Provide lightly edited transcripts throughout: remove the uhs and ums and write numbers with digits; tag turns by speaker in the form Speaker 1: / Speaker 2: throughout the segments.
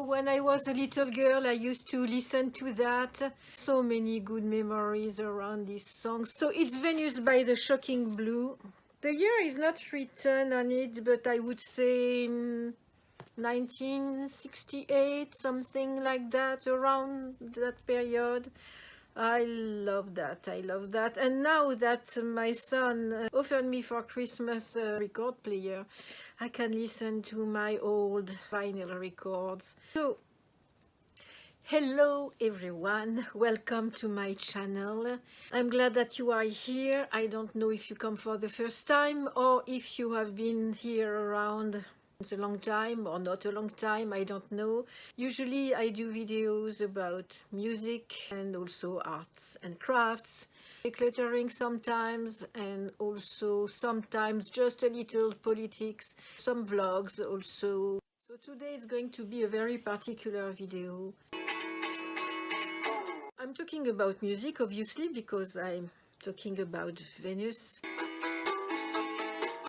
Speaker 1: When I was a little girl, I used to listen to that. So many good memories around this song. So it's Venus by the Shocking Blue. The year is not written on it, but I would say 1968, something like that, around that period. I love that. I love that. And now that my son offered me for Christmas a record player, I can listen to my old vinyl records. So, hello everyone, welcome to my channel. I'm glad that you are here. I don't know if you come for the first time or if you have been here around a long time or not a long time, I don't know. Usually I do videos about music and also arts and crafts, decluttering sometimes, and also sometimes just a little politics, some vlogs also. So today it's going to be a very particular video. I'm talking about music obviously because I'm talking about Venus,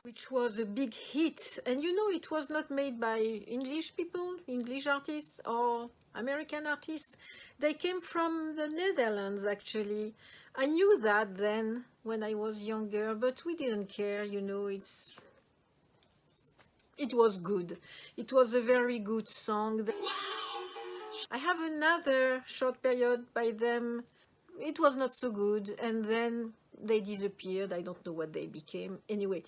Speaker 1: which was a big hit. And you know, it was not made by English people, English artists or American artists. They came from the Netherlands actually. I knew that then when I was younger, but we didn't care, you know. It was good. It was a very good song. I have another short period by them. It was not so good, and then they disappeared. I don't know what they became. Anyway,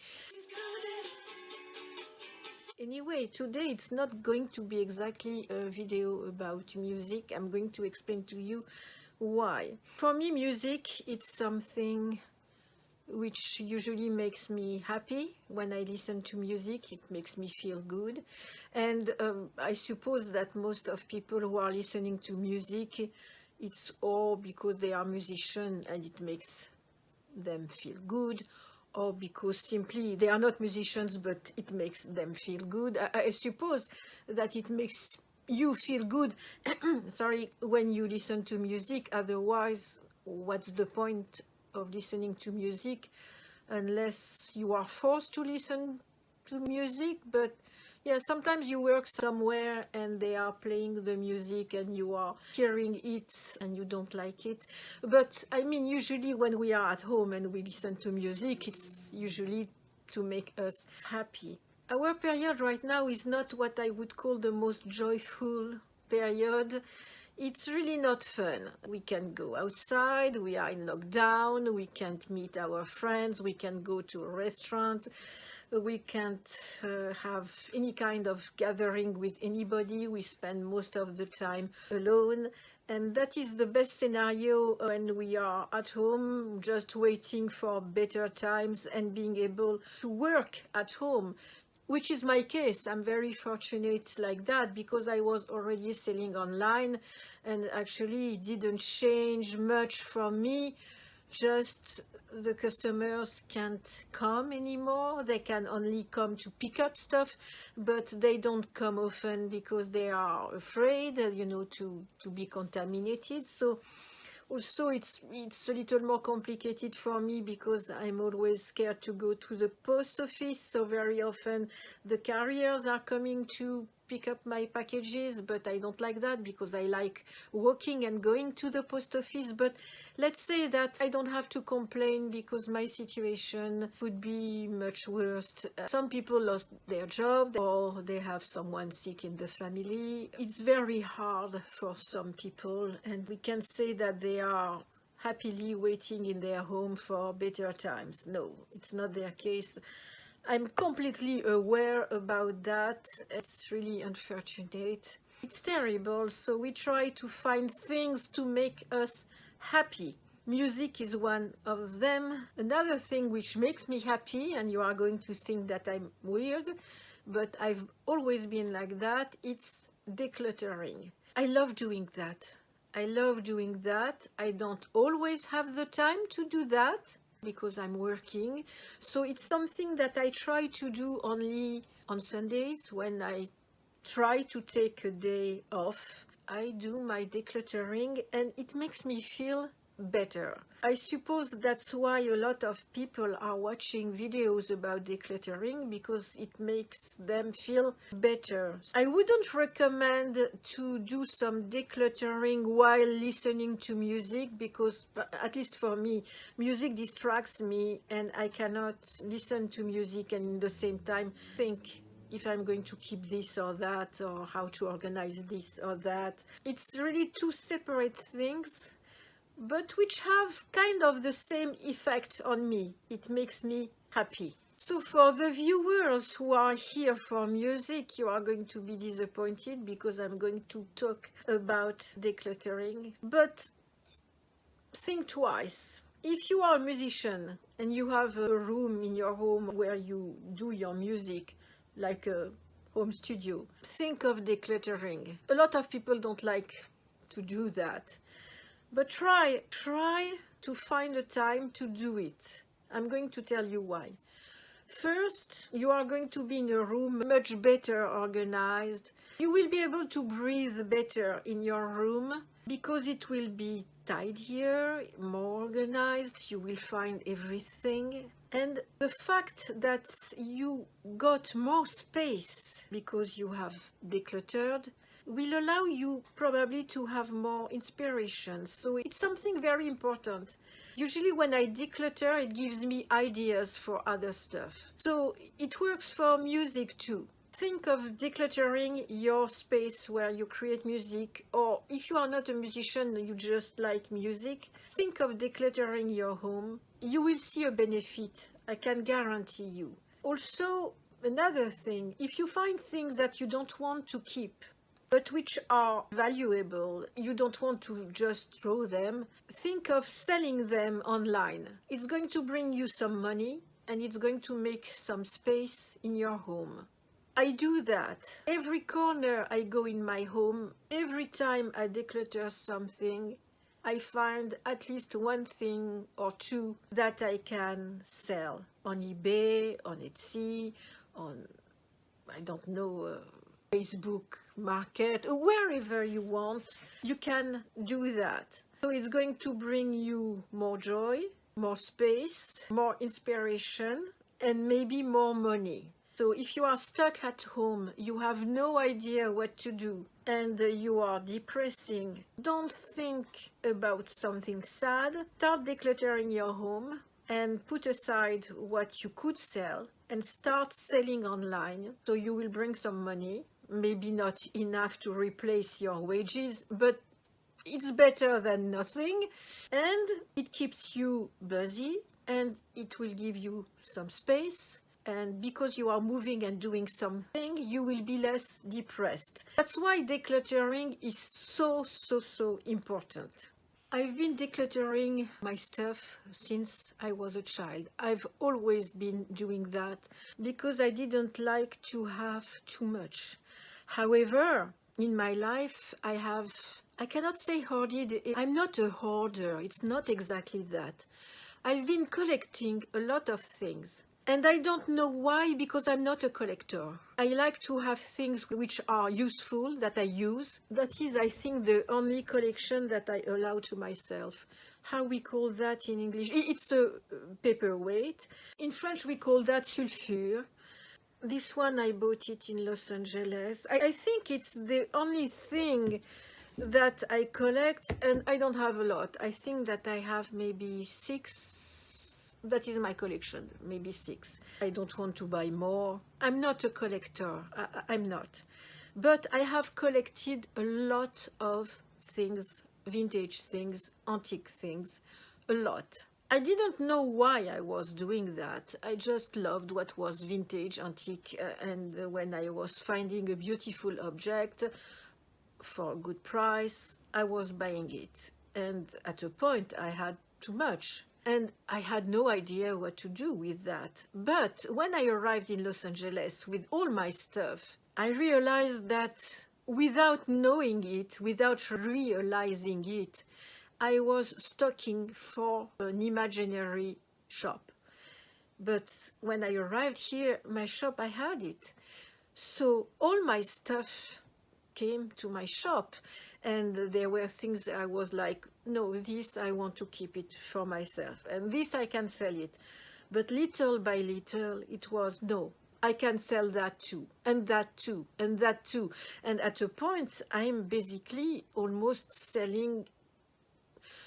Speaker 1: today it's not going to be exactly a video about music. I'm going to explain to you why. For me, music, it's something which usually makes me happy. When I listen to music, it makes me feel good. And I suppose that most of people who are listening to music, it's all because they are musicians and it makes them feel good, or because simply they are not musicians but it makes them feel good. I suppose that it makes you feel good sorry, when you listen to music. Otherwise, what's the point of listening to music unless you are forced to listen to music? But yeah, sometimes you work somewhere and they are playing the music and you are hearing it and you don't like it. But I mean, usually when we are at home and we listen to music, it's usually to make us happy. Our period right now is not what I would call the most joyful period. It's really not fun. We can go outside, we are in lockdown, we can't meet our friends, we can go to a restaurant, we can't have any kind of gathering with anybody. We spend most of the time alone, and that is the best scenario when we are at home, just waiting for better times and being able to work at home, which is my case. I'm very fortunate like that because I was already selling online and actually it didn't change much for me. Just the customers can't come anymore. They can only come to pick up stuff, but they don't come often because they are afraid, you know, to be contaminated. So also it's a little more complicated for me because I'm always scared to go to the post office. So very often the carriers are coming to pick up my packages, but I don't like that because I like walking and going to the post office. But let's say that I don't have to complain because my situation would be much worse. Some people lost their job or they have someone sick in the family. It's very hard for some people, and we can say that they are happily waiting in their home for better times. No, it's not their case. I'm completely aware about that. It's really unfortunate. It's terrible. So we try to find things to make us happy. Music is one of them. Another thing which makes me happy, and you are going to think that I'm weird, but I've always been like that, it's decluttering. I love doing that. I love doing that. I don't always have the time to do that because I'm working. So it's something that I try to do only on Sundays when I try to take a day off. I do my decluttering and it makes me feel better. I suppose that's why a lot of people are watching videos about decluttering, because it makes them feel better. I wouldn't recommend to do some decluttering while listening to music, because, at least for me, music distracts me and I cannot listen to music and at the same time think if I'm going to keep this or that, or how to organize this or that. It's really two separate things, but which have kind of the same effect on me. It makes me happy. So for the viewers who are here for music, you are going to be disappointed because I'm going to talk about decluttering. But think twice. If you are a musician and you have a room in your home where you do your music, like a home studio, think of decluttering. A lot of people don't like to do that. But try to find a time to do it. I'm going to tell you why. First, you are going to be in a room much better organized. You will be able to breathe better in your room because it will be tidier, more organized. You will find everything. And the fact that you got more space because you have decluttered will allow you probably to have more inspiration. So it's something very important. Usually when I declutter, it gives me ideas for other stuff. So it works for music too. Think of decluttering your space where you create music, or if you are not a musician, you just like music, think of decluttering your home. You will see a benefit, I can guarantee you. Also, another thing, if you find things that you don't want to keep, but which are valuable, you don't want to just throw them, think of selling them online. It's going to bring you some money and it's going to make some space in your home. I do that. Every corner I go in my home, every time I declutter something, I find at least one thing or two that I can sell on eBay, on Etsy, on, I don't know, Facebook market, wherever you want, you can do that. So it's going to bring you more joy, more space, more inspiration, and maybe more money. So if you are stuck at home, you have no idea what to do, and you are depressing, don't think about something sad. Start decluttering your home and put aside what you could sell and start selling online. So you will bring some money. Maybe not enough to replace your wages, but it's better than nothing, and it keeps you busy and it will give you some space, and because you are moving and doing something, you will be less depressed. That's why decluttering is so important. I've been decluttering my stuff since I was a child. I've always been doing that because I didn't like to have too much. However, in my life, I cannot say hoarded. I'm not a hoarder. It's not exactly that. I've been collecting a lot of things. And I don't know why, because I'm not a collector. I like to have things which are useful, that I use. That is, I think, the only collection that I allow to myself. How we call that in English? It's a paperweight. In French, we call that sulfure. This one, I bought it in Los Angeles. I think it's the only thing that I collect, and I don't have a lot. I think that I have maybe 6. That is my collection, maybe 6. I don't want to buy more. I'm not a collector, I'm not. But I have collected a lot of things, vintage things, antique things, a lot. I didn't know why I was doing that. I just loved what was vintage, antique, and when I was finding a beautiful object for a good price, I was buying it. And at a point, I had too much. And I had no idea what to do with that. But when I arrived in Los Angeles with all my stuff, I realized that without knowing it, without realizing it, I was stocking for an imaginary shop. But when I arrived here, my shop, I had it. So all my stuff came to my shop, and there were things I was like, no, this I want to keep it for myself, and this I can sell it. But little by little it was, no, I can sell that too, and that too, and that too. And at a point I'm basically almost selling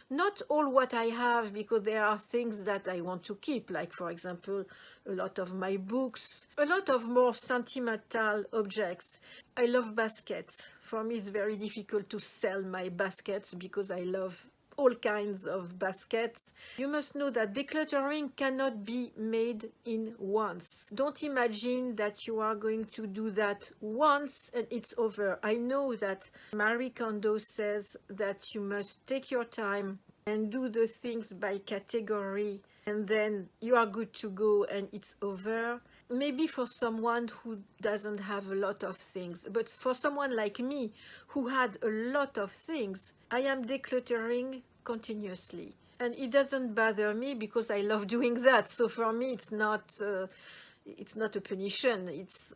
Speaker 1: not all what I have, because there are things that I want to keep, like for example a lot of my books, a lot of more sentimental objects. I love baskets. For me it's very difficult to sell my baskets because I love all kinds of baskets. You must know that decluttering cannot be made in once. Don't imagine that you are going to do that once and it's over. I know that Marie Kondo says that you must take your time and do the things by category, and then you are good to go and it's over. Maybe for someone who doesn't have a lot of things, but for someone like me who had a lot of things, I am decluttering continuously, and it doesn't bother me because I love doing that. So for me it's not a punition,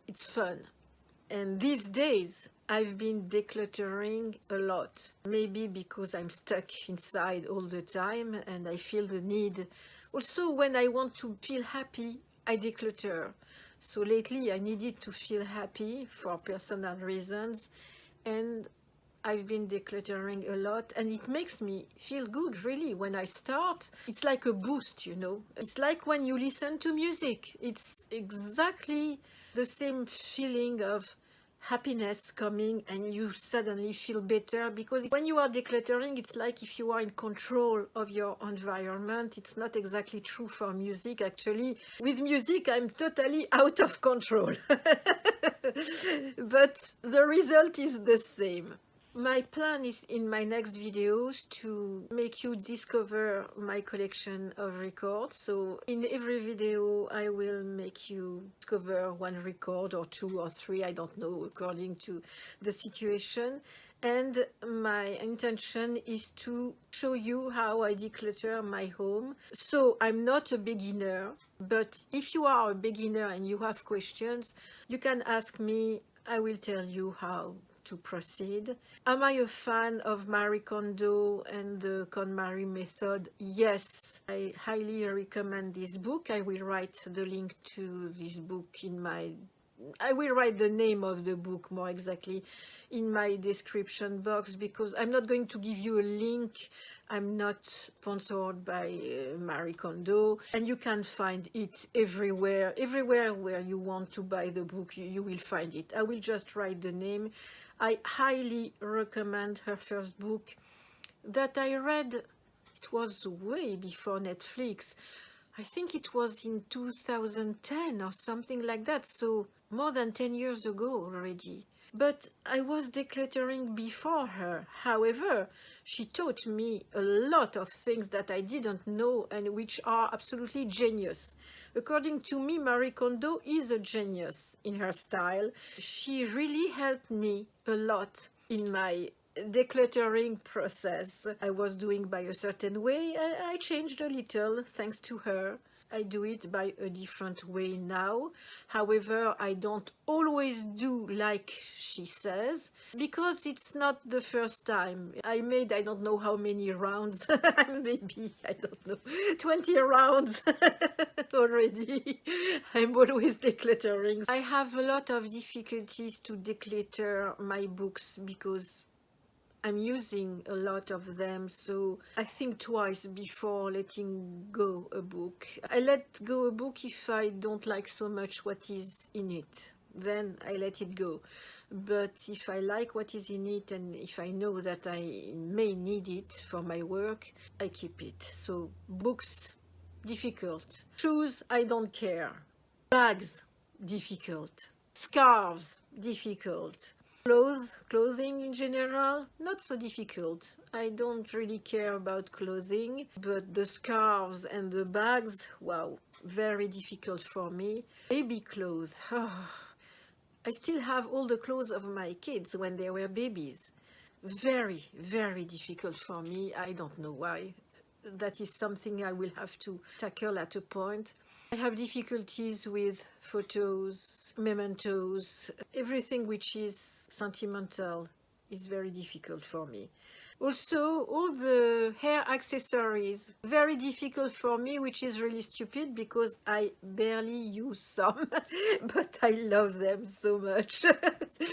Speaker 1: it's fun. And these days I've been decluttering a lot, maybe because I'm stuck inside all the time and I feel the need. Also, when I want to feel happy, I declutter. So lately I needed to feel happy for personal reasons, and I've been decluttering a lot, and it makes me feel good, really. When I start, it's like a boost, you know. It's like when you listen to music. It's exactly the same feeling of happiness coming, and you suddenly feel better, because when you are decluttering it's like if you are in control of your environment. It's not exactly true for music, actually. With music I'm totally out of control. But the result is the same. My plan is in my next videos to make you discover my collection of records. So in every video I will make you discover one record or two or three, I don't know, according to the situation. And my intention is to show you how I declutter my home. So I'm not a beginner, but if you are a beginner and you have questions, you can ask me. I will tell you how to proceed. Am I a fan of Marie Kondo and the Konmari method? Yes, I highly recommend this book. I will write the link to this book I will write the name of the book more exactly in my description box, because I'm not going to give you a link. I'm not sponsored by Marie Kondo, and you can find it everywhere where you want to buy the book. You will find it. I will just write the name. I highly recommend her first book that I read. It was way before Netflix. I think it was in 2010 or something like that, so more than 10 years ago already. But I was decluttering before her. However, she taught me a lot of things that I didn't know and which are absolutely genius. According to me, Marie Kondo is a genius in her style. She really helped me a lot in my decluttering process. I was doing by a certain way. I changed a little thanks to her. I do it by a different way now. However, I don't always do like she says, because it's not the first time. I made, I don't know how many rounds, maybe, I don't know, 20 rounds already. I'm always decluttering. I have a lot of difficulties to declutter my books because I'm using a lot of them, so I think twice before letting go a book. I let go a book if I don't like so much what is in it. Then I let it go. But if I like what is in it and if I know that I may need it for my work, I keep it. So books, difficult. Shoes, I don't care. Bags, difficult. Scarves, difficult. Clothing in general, not so difficult. I don't really care about clothing, but the scarves and the bags, wow, very difficult for me. Baby clothes, I still have all the clothes of my kids when they were babies. Very, very difficult for me. I don't know why. That is something I will have to tackle at a point. I have difficulties with photos, mementos, everything which is sentimental is very difficult for me. Also, all the hair accessories, very difficult for me, which is really stupid because I barely use some, but I love them so much.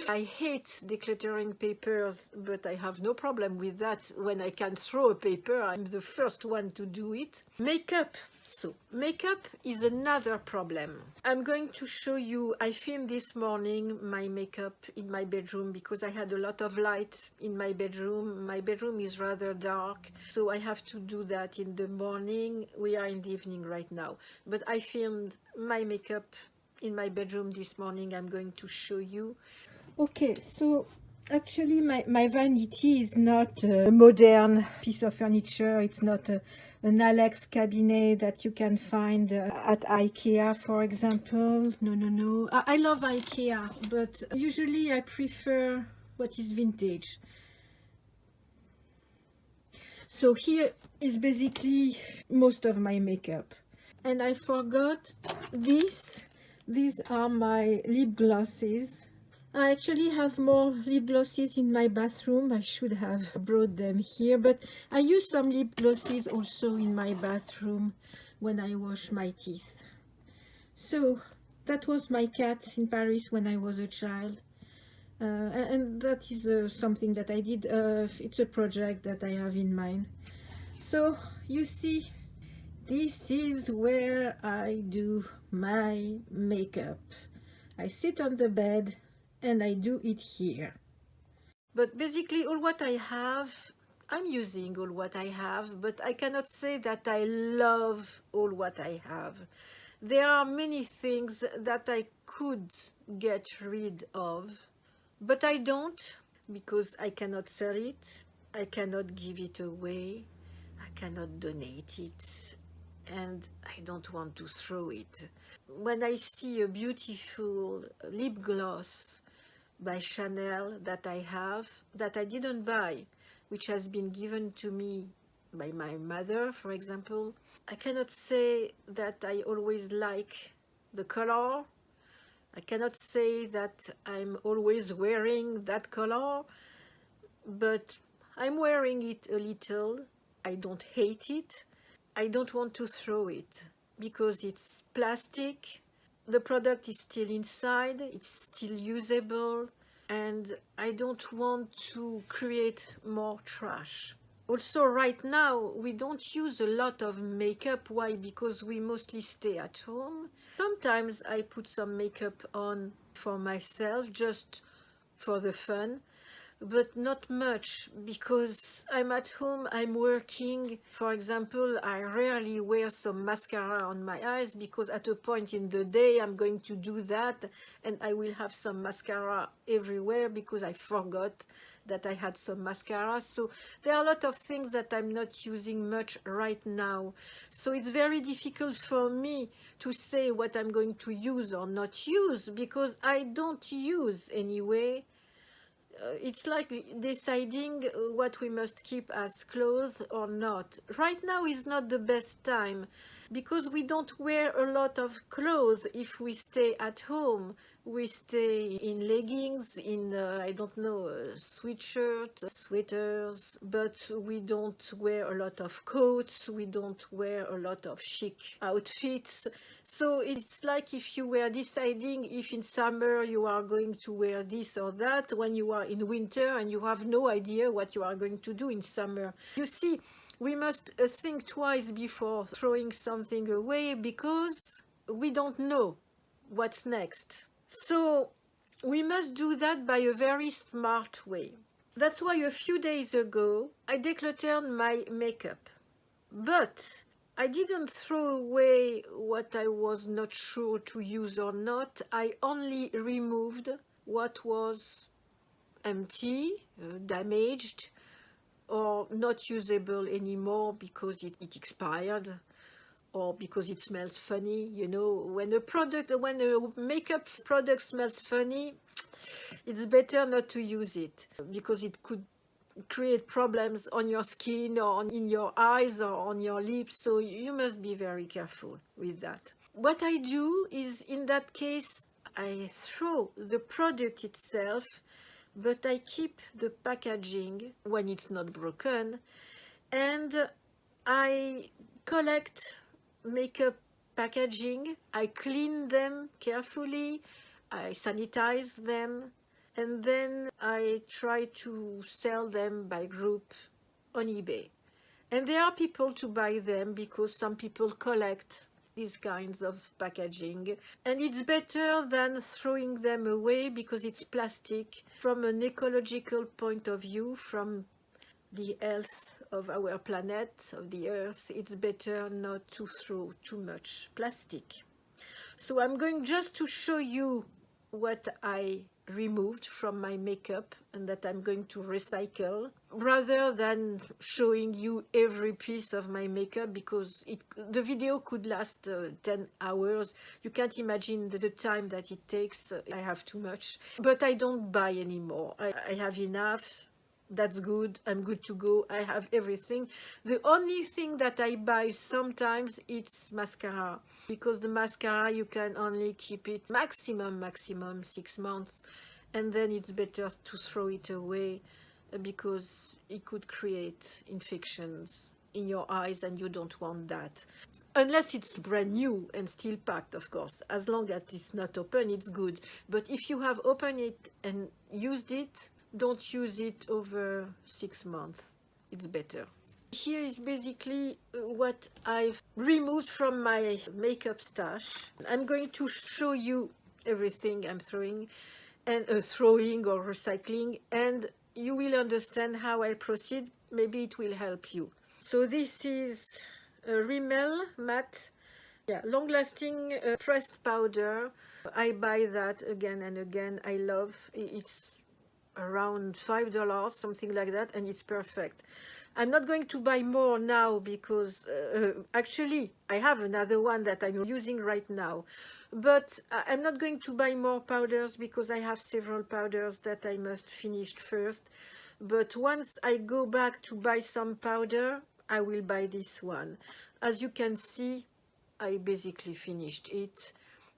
Speaker 1: I hate decluttering papers, but I have no problem with that. When I can throw a paper, I'm the first one to do it. Makeup. So, makeup is another problem. I'm going to show you, I filmed this morning my makeup in my bedroom because I had a lot of light in my bedroom. My bedroom is rather dark, so I have to do that in the morning. We are in the evening right now, but I filmed my makeup in my bedroom this morning. I'm going to show you. Okay, so actually my vanity is not a modern piece of furniture. It's not an Alex cabinet that you can find at IKEA, for example. No. I love IKEA, but usually I prefer what is vintage. So here is basically most of my makeup. And I forgot this. These are my lip glosses. I actually have more lip glosses in my bathroom. I should have brought them here, but I use some lip glosses also in my bathroom when I wash my teeth. So that was my cat in Paris when I was a child. And that is something that I did. It's a project that I have in mind. So you see, this is where I do my makeup. I sit on the bed and I do it here. But basically all what I have, I'm using all what I have, but I cannot say that I love all what I have. There are many things that I could get rid of, but I don't, because I cannot sell it, I cannot give it away, I cannot donate it, and I don't want to throw it. When I see a beautiful lip gloss by Chanel that I have, that I didn't buy, which has been given to me by my mother, for example, I cannot say that I always like the color. I cannot say that I'm always wearing that color, but I'm wearing it a little. I don't hate it. I don't want to throw it because it's plastic. The product is still inside, it's still usable, and I don't want to create more trash. Also, right now, we don't use a lot of makeup. Why? Because we mostly stay at home. Sometimes I put some makeup on for myself, just for the fun, but not much because I'm at home, I'm working. For example, I rarely wear some mascara on my eyes because at a point in the day I'm going to do that and I will have some mascara everywhere because I forgot that I had some mascara. So there are a lot of things that I'm not using much right now. So it's very difficult for me to say what I'm going to use or not use because I don't use anyway. It's like deciding what we must keep as clothes or not. Right now is not the best time because we don't wear a lot of clothes if we stay at home. We stay in leggings, in, I don't know, sweatshirt, sweaters, but we don't wear a lot of coats, we don't wear a lot of chic outfits. So it's like if you were deciding if in summer you are going to wear this or that, when you are in winter and you have no idea what you are going to do in summer. You see, we must think twice before throwing something away because we don't know what's next. So we must do that by a very smart way. That's why a few days ago I decluttered my makeup. But I didn't throw away what I was not sure to use or not. I only removed what was empty, damaged, or not usable anymore because it expired, or because it smells funny. You know, when a makeup product smells funny, it's better not to use it because it could create problems on your skin or in your eyes or on your lips. So you must be very careful with that. what I do is, in that case, I throw the product itself, but I keep the packaging when it's not broken, and I collect makeup packaging, I clean them carefully, I sanitize them, and then I try to sell them by group on eBay. And there are people to buy them because some people collect these kinds of packaging. And it's better than throwing them away because it's plastic. From an ecological point of view, from the health of our planet, of the earth, it's better not to throw too much plastic. So I'm going just to show you what I removed from my makeup and that I'm going to recycle, rather than showing you every piece of my makeup, because the video could last 10 hours. You can't imagine the time that it takes. I have too much, but I don't buy anymore. I have enough. That's good. I'm good to go. I have everything. The only thing that I buy sometimes, it's mascara, because the mascara you can only keep it maximum 6 months, and then it's better to throw it away because it could create infections in your eyes, and you don't want that. Unless it's brand new and still packed, of course. As long as it's not open, it's good. But if you have opened it and used it, don't use it over 6 months. It's better. Here is basically what I've removed from my makeup stash. I'm going to show you everything I'm throwing and throwing or recycling, and you will understand how I proceed. Maybe it will help you. So this is a Rimmel matte, long-lasting pressed powder. I buy that again and again. I love it. It's around $5, something like that, and it's perfect. I'm not going to buy more now because actually I have another one that I'm using right now, but I'm not going to buy more powders because I have several powders that I must finish first. But once I go back to buy some powder, I will buy this one. As you can see, I basically finished it.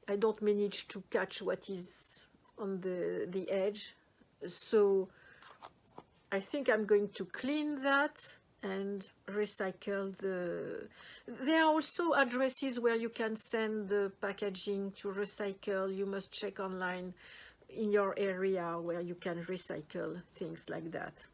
Speaker 1: I don't manage to catch what is on the edge. So I think I'm going to clean that and recycle there are also addresses where you can send the packaging to recycle. You must check online in your area where you can recycle things like that.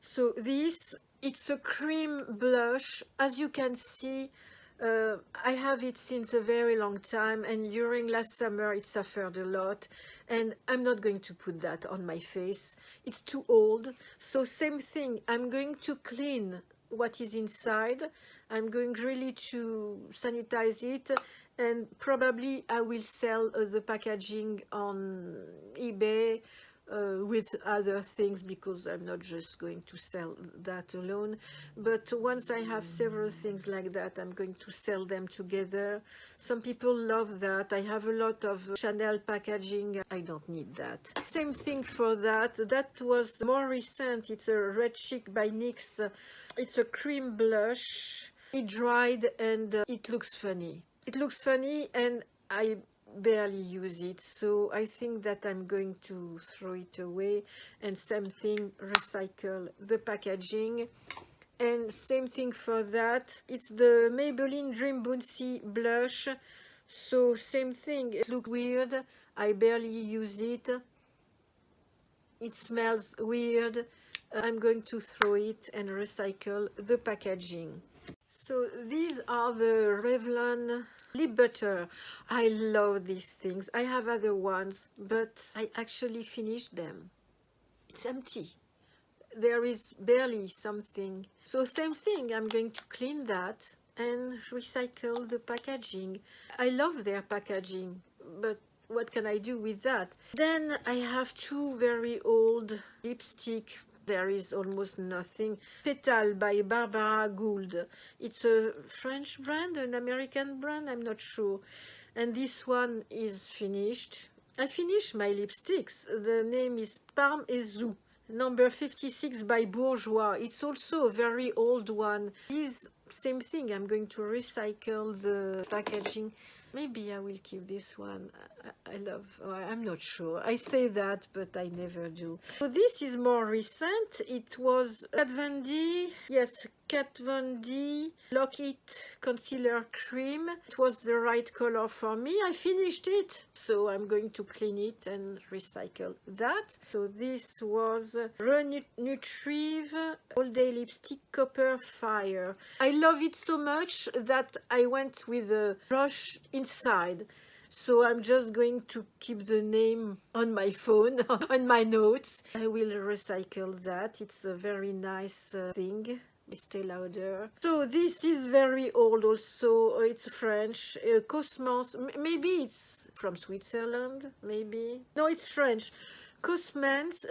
Speaker 1: So it's a cream blush. As you can see, I have it since a very long time, and during last summer it suffered a lot, and I'm not going to put that on my face. It's too old. So same thing, I'm going to clean what is inside. I'm going really to sanitize it, and probably I will sell the packaging on eBay with other things, because I'm not just going to sell that alone. But once I have several things like that, I'm going to sell them together. Some people love that. I have a lot of Chanel packaging. I don't need that. Same thing for that. That was more recent. It's a Red Chic by NYX. It's a cream blush. It dried and it looks funny. It looks funny, and I barely use it, so I think that I'm going to throw it away. And same thing, recycle the packaging. And same thing for that. It's the Maybelline Dream Bouncy blush. So same thing, it looks weird. I barely use it. It smells weird. I'm going to throw it and recycle the packaging. So these are the Revlon lip butter. I love these things. I have other ones, but I actually finished them. It's empty. There is barely something. So same thing, I'm going to clean that and recycle the packaging. I love their packaging, but what can I do with that? Then I have two very old lipstick. There is almost nothing. Petal by Barbara Gould. It's a French brand, an American brand, I'm not sure. And this one is finished. I finished my lipsticks. The name is Parme et Zou, number 56 by Bourjois. It's also a very old one. Same thing, I'm going to recycle the packaging. Maybe I will keep this one. I love, well, I'm not sure. I say that, but I never do. So this is more recent. It was Kat Von D. Yes, Kat Von D Lock It Concealer Cream. It was the right color for me. I finished it, so I'm going to clean it and recycle that. So this was Renutrieve All Day Lipstick Copper Fire. I love it so much that I went with a brush inside. So I'm just going to keep the name on my phone, on my notes. I will recycle that. It's a very nice thing. Stay Lauder. So this is very old also. It's French. Cosmos. Maybe it's from Switzerland. Maybe. No, it's French. Cosmos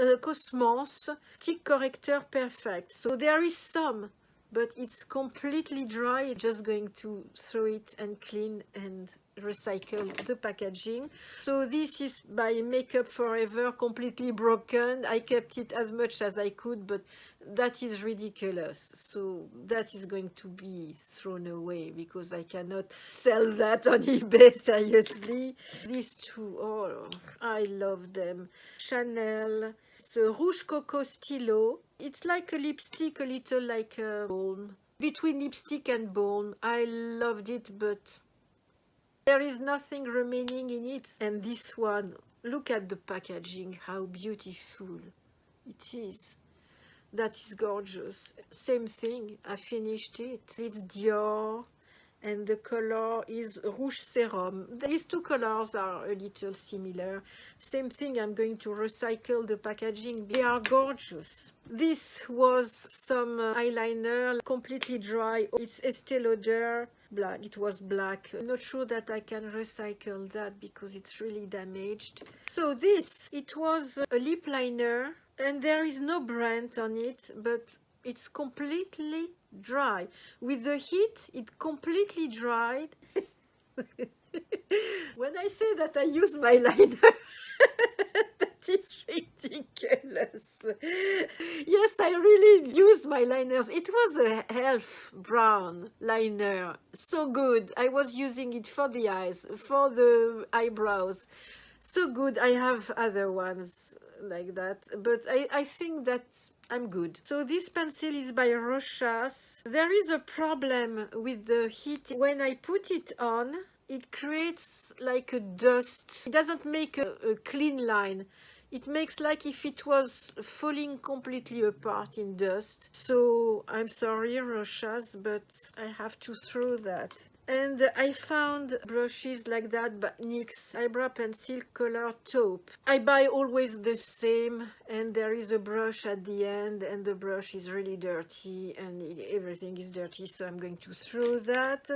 Speaker 1: Stick Corrector Perfect. So there is some, but it's completely dry. Just going to throw it and clean and recycle the packaging. So this is by Makeup Forever, completely broken. I kept it as much as I could, but that is ridiculous. So that is going to be thrown away because I cannot sell that on eBay, seriously. These two, oh, I love them. Chanel. It's a Rouge Coco Stylo. It's like a lipstick, a little like a balm. Between lipstick and balm. I loved it, but there is nothing remaining in it. And this one, look at the packaging, how beautiful it is. That is gorgeous. Same thing, I finished it. It's Dior, and the color is Rouge Serum. These two colors are a little similar. Same thing, I'm going to recycle the packaging. They are gorgeous. This was some eyeliner, completely dry. It's Estée Lauder. Black. It was black. I'm not sure that I can recycle that because it's really damaged. So this, it was a lip liner, and there is no brand on it, but it's completely dry. With the heat, it completely dried. When I say that I use my liner, that is ridiculous. Yes, I really used my liners. It was a Elf brown liner. So good. I was using it for the eyes, for the eyebrows. So good. I have other ones like that, but I think that I'm good. So this pencil is by Rochas. There is a problem with the heat. When I put it on, it creates like a dust. It doesn't make a clean line. It makes like if it was falling completely apart in dust. So I'm sorry, Rochas, but I have to throw that. And I found brushes like that, but NYX Eyebrow Pencil Color Taupe. I buy always the same, and there is a brush at the end, and the brush is really dirty, and everything is dirty, so I'm going to throw that.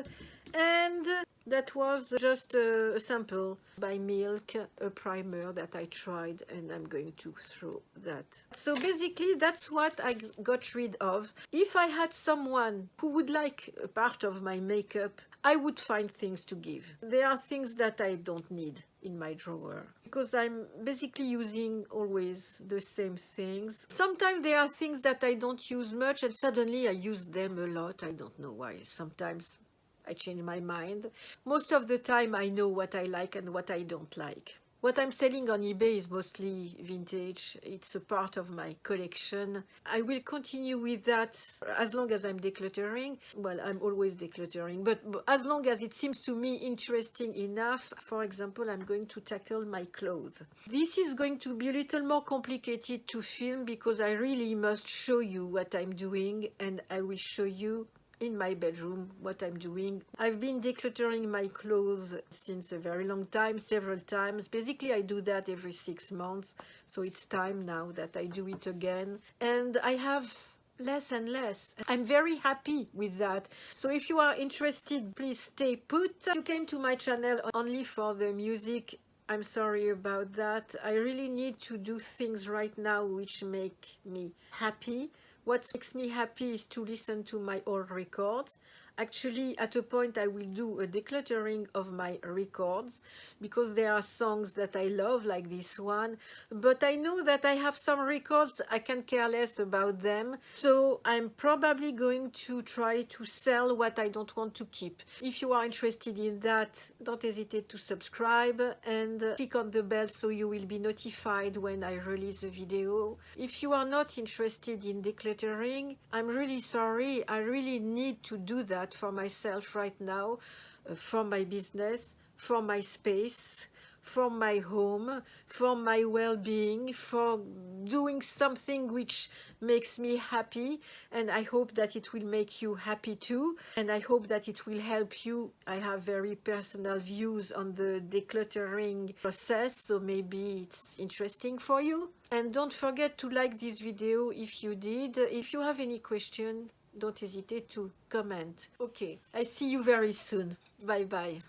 Speaker 1: And that was just a sample by Milk, a primer that I tried, and I'm going to throw that. So basically, that's what I got rid of. If I had someone who would like a part of my makeup, I would find things to give. There are things that I don't need in my drawer because I'm basically using always the same things. Sometimes there are things that I don't use much and suddenly I use them a lot. I don't know why. Sometimes I change my mind. Most of the time I know what I like and what I don't like. What I'm selling on eBay is mostly vintage. It's a part of my collection. I will continue with that as long as I'm decluttering. Well, I'm always decluttering, but as long as it seems to me interesting enough. For example, I'm going to tackle my clothes. This is going to be a little more complicated to film because I really must show you what I'm doing, and I will show you in my bedroom what I'm doing. I've been decluttering my clothes since a very long time, several times. Basically, I do that every 6 months, so it's time now that I do it again. And I have less and less. I'm very happy with that. So if you are interested, please stay put. You came to my channel only for the music. I'm sorry about that. I really need to do things right now which make me happy. What makes me happy is to listen to my old records. Actually, at a point I will do a decluttering of my records, because there are songs that I love, like this one, but I know that I have some records I can care less about them, so I'm probably going to try to sell what I don't want to keep. If you are interested in that, don't hesitate to subscribe and click on the bell so you will be notified when I release a video. If you are not interested in decluttering, I'm really sorry. I really need to do that for myself right now, for my business, for my space, for my home, for my well-being, for doing something which makes me happy, and I hope that it will make you happy too, and I hope that it will help you. I have very personal views on the decluttering process, so maybe it's interesting for you. And don't forget to like this video if you did. If you have any question, don't hesitate to comment. Okay, I see you very soon. Bye bye.